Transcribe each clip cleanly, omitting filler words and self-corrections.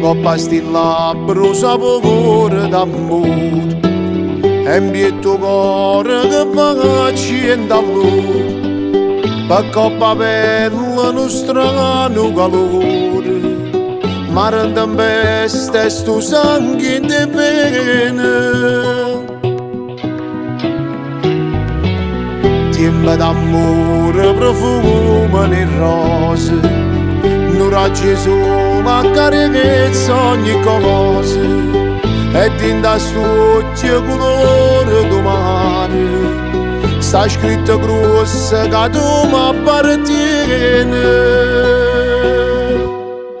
coppa stilla brusa paura d'amore e in tuo cuore che va accende a luce per coppa bella non strano calore mare in tempesta e sto sangue in te vene tempo d'amore profumo nel rose Nura Gesù ma carezza ogni cosa e tinta stuccia colore do mare sta scritto grossa che tu mi appartiene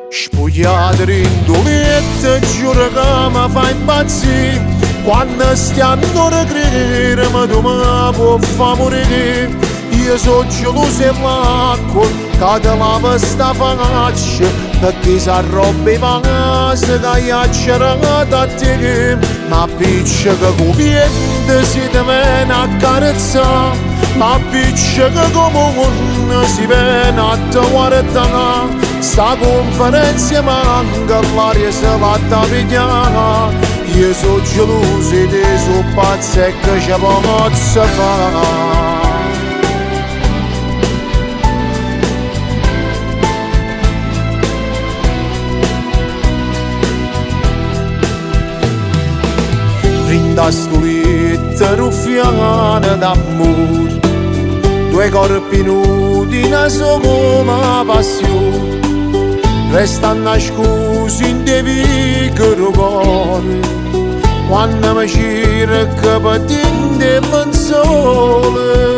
spogliata in doletta giuro che mi fa impazzire quando stiamo a credere ma tu mi puoi far morire io sono geloso e l'acqua che ti lava sta faccia perché si arrobba i vasi che hai accerata a te ma piccia che copiente si ti viene a carezzare ma piccia che come una si viene a te guardare sta conferenza manca l'aria si va a pigliare io sono geloso e te sono pazzo e che ci posso fare Rinda stoletta ruffiana d'amore due corpi nudi una sola passione restano nascosti in te piccolo cuore quando mi cerca patente sole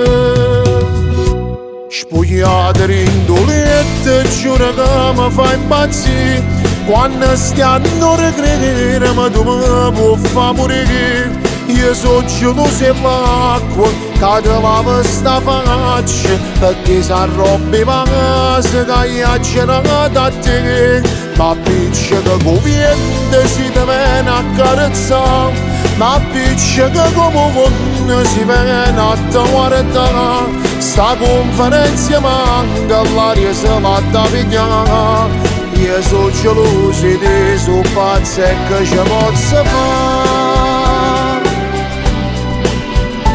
spogliata in doletta giuro che mi fa impazzire quando stiamo a credere ma tu mi puoi far morire io sono geloso e l'acqua che ti lava sta faccia perché si arrobba i vasi che hai accerata a te ma piccia che conviene si ti viene a carezzare ma piccia che come una si viene a te guardare sta conferenza manca l'aria si va a pigliare io sono geloso e te sono pazzo e che ci posso fare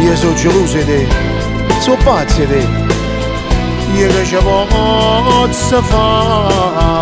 io sono geloso e te sono pazzo e te io che ci posso fare